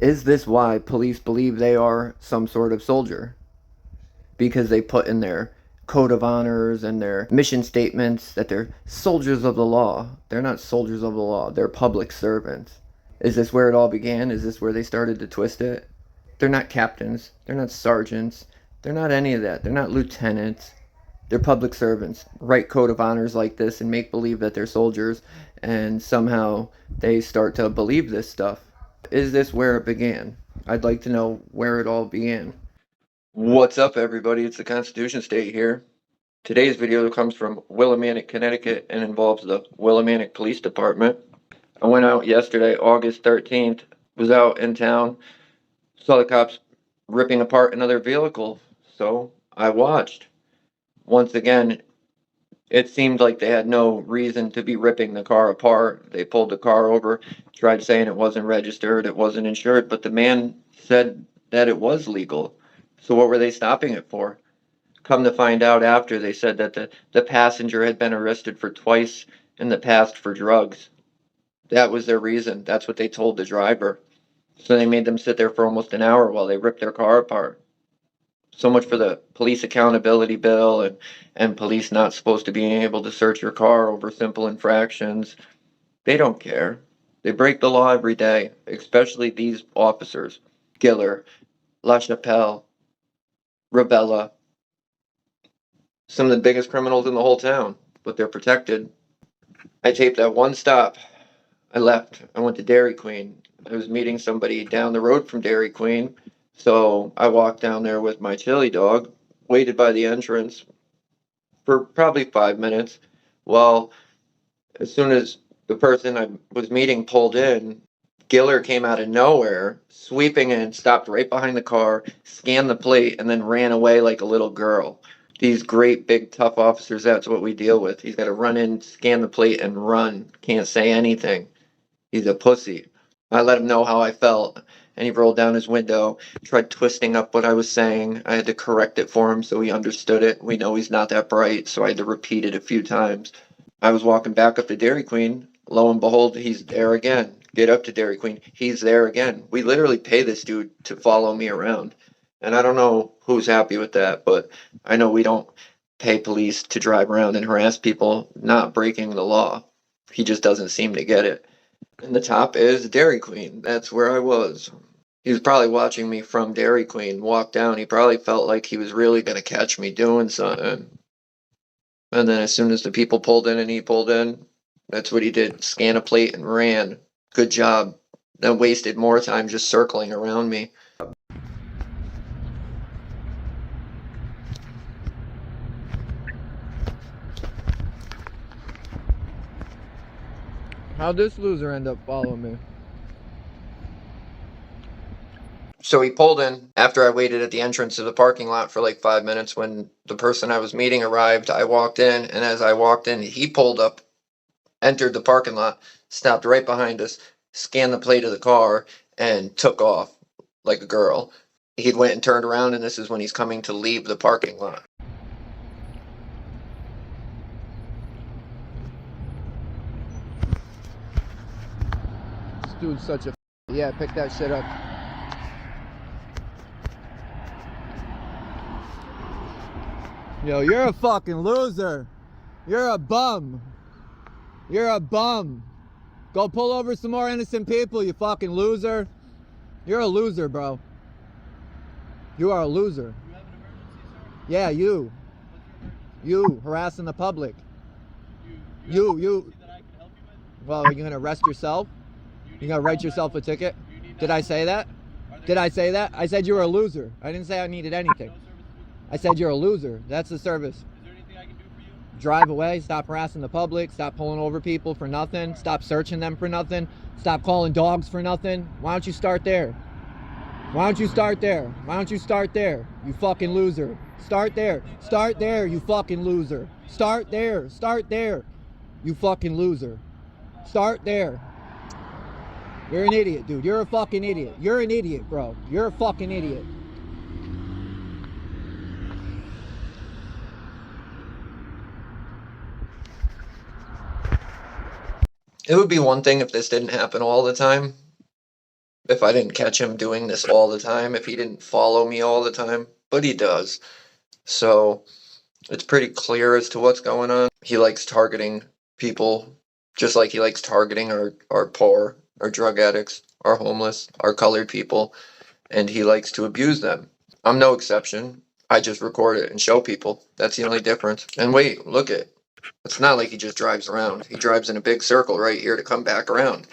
Is this why police believe they are some sort of soldier? Because they put in their code of honors and their mission statements that they're soldiers of the law. They're not soldiers of the law, they're public servants. Is this where it all began? Is this where they started to twist it? They're not captains, they're not sergeants, they're not any of that, they're not lieutenants. They're public servants. Write code of honors like this and make believe that they're soldiers, and somehow they start to believe this stuff. Is this where it began? I'd like to know where it all began. What's up, everybody? It's the Constitution State here. Today's video comes from Willimantic, Connecticut, and involves the Willimantic Police Department. I went out yesterday, August 13th, was out in town, saw the cops ripping apart another vehicle, so I watched. Once again, it seemed like they had no reason to be ripping the car apart. They pulled the car over, tried saying it wasn't registered, it wasn't insured, but the man said that it was legal. So what were they stopping it for? Come to find out after, they said that the passenger had been arrested for twice in the past for drugs. That was their reason. That's what they told the driver. So they made them sit there for almost an hour while they ripped their car apart. So much for the police accountability bill and police not supposed to be able to search your car over simple infractions. They don't care. They break the law every day, especially these officers. Giller, LaChapelle, Rabella. Some of the biggest criminals in the whole town, but they're protected. I taped that one stop. I left. I went to Dairy Queen. I was meeting somebody down the road from Dairy Queen. So I walked down there with my chili dog, waited by the entrance for probably 5 minutes. Well, as soon as the person I was meeting pulled in, Giller came out of nowhere, sweeping in, stopped right behind the car, scanned the plate, and then ran away like a little girl. These great, big, tough officers, that's what we deal with. He's got to run in, scan the plate, and run. Can't say anything. He's a pussy. I let him know how I felt, and he rolled down his window, tried twisting up what I was saying. I had to correct it for him so he understood it. We know he's not that bright, so I had to repeat it a few times. I was walking back up to Dairy Queen. Lo and behold, he's there again. Get up to Dairy Queen. He's there again. We literally pay this dude to follow me around. And I don't know who's happy with that, but I know we don't pay police to drive around and harass people not breaking the law. He just doesn't seem to get it. And the top is Dairy Queen. That's where I was. He was probably watching me from Dairy Queen walk down. He probably felt like he was really going to catch me doing something. And then as soon as the people pulled in and he pulled in, that's what he did. Scan a plate and ran. Good job. Then wasted more time just circling around me. How'd this loser end up following me? So he pulled in after I waited at the entrance of the parking lot for like 5 minutes. When the person I was meeting arrived, I walked in, and as I walked in, he pulled up, entered the parking lot, stopped right behind us, scanned the plate of the car, and took off like a girl. He went and turned around, and this is when he's coming to leave the parking lot. This dude's such a... Yeah, pick that shit up. Yo, you're a fucking loser. You're a bum. You're a bum. Go pull over some more innocent people, you fucking loser. You're a loser, bro. You are a loser. You have an emergency, sir? Yeah, you. What's your emergency? You harassing the public. You have an You. emergency that I can help you with? Well, are you gonna arrest yourself? You gonna write yourself a ticket? Did I say that? Did I say that? I said you were a loser. I didn't say I needed anything. No service I said you're a loser. That's the service. is there anything I can do for you? Drive away, stop harassing the public, stop pulling over people for nothing, stop searching them for nothing, stop calling dogs for nothing. Why don't you start there? Why don't you start there? Why don't you start there? You fucking loser. Start there. Start there, you fucking loser. Start there. Start there. You fucking loser. Start there. You're an idiot, dude. You're a fucking idiot. You're an idiot, bro. You're a fucking idiot. It would be one thing if this didn't happen all the time, if I didn't catch him doing this all the time, if he didn't follow me all the time, but he does. So it's pretty clear as to what's going on. He likes targeting people just like he likes targeting our poor, our drug addicts, our homeless, our colored people, and he likes to abuse them. I'm no exception. I just record it and show people. That's the only difference. And wait, look it. It's not like he just drives around. He drives in a big circle right here to come back around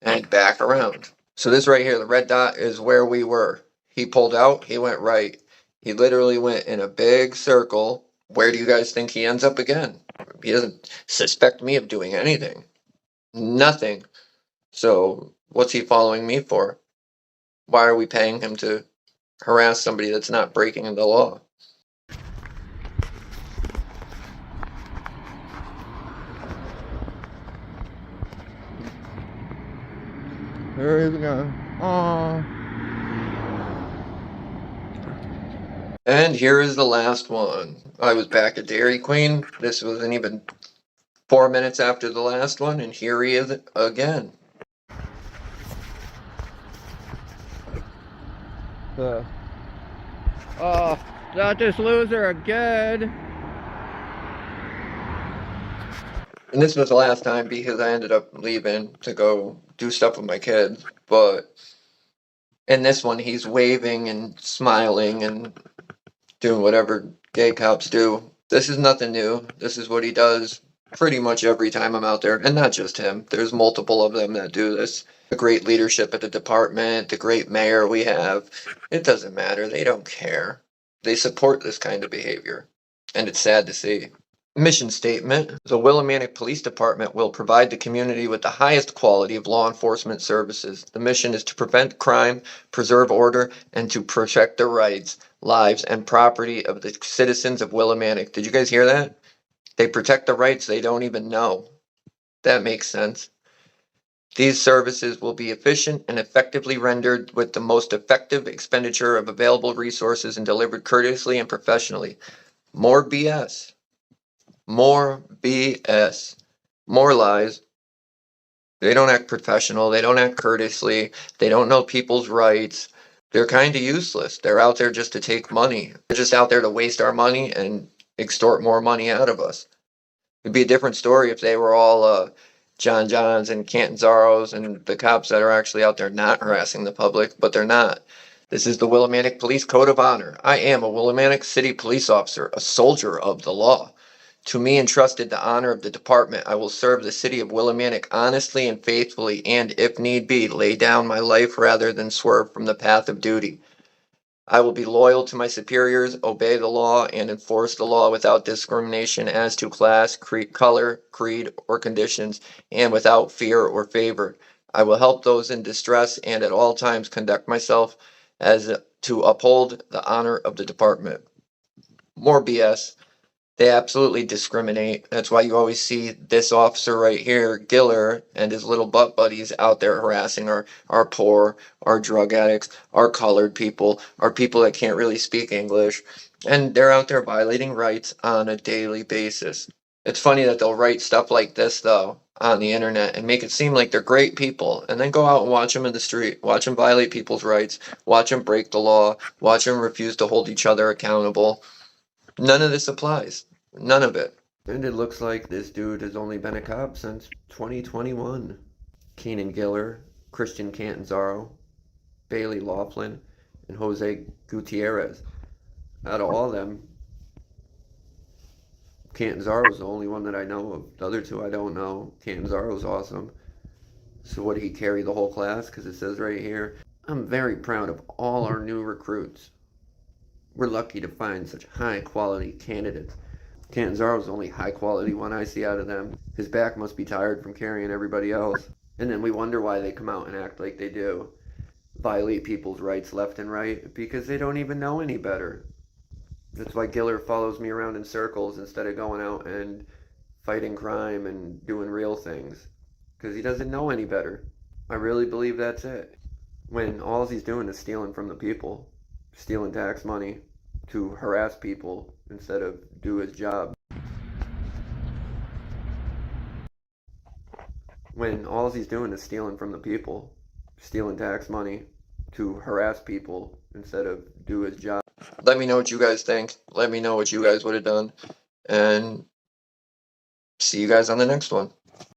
and back around. So this right here, the red dot, is where we were. He pulled out, he went right. He literally went in a big circle. Where do you guys think he ends up again? He doesn't suspect me of doing anything. Nothing. So what's he following me for? Why are we paying him to harass somebody that's not breaking the law? There he's going. Aww. And here is the last one. I was back at Dairy Queen. This wasn't even 4 minutes after the last one, and here he is again. Oh, not this loser again. And this was the last time because I ended up leaving to go do stuff with my kids. But in this one, he's waving and smiling and doing whatever gay cops do. This is nothing new. This is what he does pretty much every time I'm out there. And not just him. There's multiple of them that do this. The great leadership at the department, the great mayor we have. It doesn't matter. They don't care. They support this kind of behavior. And it's sad to see. Mission statement. The Willimantic Police Department will provide the community with the highest quality of law enforcement services. The mission is to prevent crime, preserve order, and to protect the rights, lives, and property of the citizens of Willimantic. Did you guys hear that? They protect the rights they don't even know. That makes sense. These services will be efficient and effectively rendered with the most effective expenditure of available resources and delivered courteously and professionally. More BS. More BS. More lies. They don't act professional. They don't act courteously. They don't know people's rights. They're kind of useless. They're out there just to take money. They're just out there to waste our money and extort more money out of us. It'd be a different story if they were all John Johns and Cantanzaros and the cops that are actually out there not harassing the public, but they're not. This is the Willimantic Police Code of Honor. I am a Willimantic City police officer, a soldier of the law. To me entrusted the honor of the department, I will serve the city of Willimantic honestly and faithfully, and, if need be, lay down my life rather than swerve from the path of duty. I will be loyal to my superiors, obey the law, and enforce the law without discrimination as to class, color, creed, or conditions, and without fear or favor. I will help those in distress and at all times conduct myself as to uphold the honor of the department. More BS. They absolutely discriminate. That's why you always see this officer right here, Giller, and his little butt buddies out there harassing our poor, our drug addicts, our colored people, our people that can't really speak English. And they're out there violating rights on a daily basis. It's funny that they'll write stuff like this, though, on the internet and make it seem like they're great people, and then go out and watch them in the street, watch them violate people's rights, watch them break the law, watch them refuse to hold each other accountable. None of this applies. None of it. And it looks like this dude has only been a cop since 2021. Keenan Giller, Christian Cantanzaro, Bailey Laughlin, and Jose Gutierrez. Out of all of them, Cantanzaro's the only one that I know of. The other two I don't know. Cantanzaro's awesome. So would he carry the whole class? Because it says right here, I'm very proud of all our new recruits. We're lucky to find such high quality candidates. Cantanzaro's the only high quality one I see out of them. His back must be tired from carrying everybody else. And then we wonder why they come out and act like they do. Violate people's rights left and right because they don't even know any better. That's why Giller follows me around in circles instead of going out and fighting crime and doing real things. Because he doesn't know any better. I really believe that's it. When all he's doing is stealing from the people. Stealing tax money to harass people instead of do his job. When all he's doing is stealing from the people, stealing tax money to harass people instead of do his job. Let me know what you guys think. Let me know what you guys would have done. And see you guys on the next one.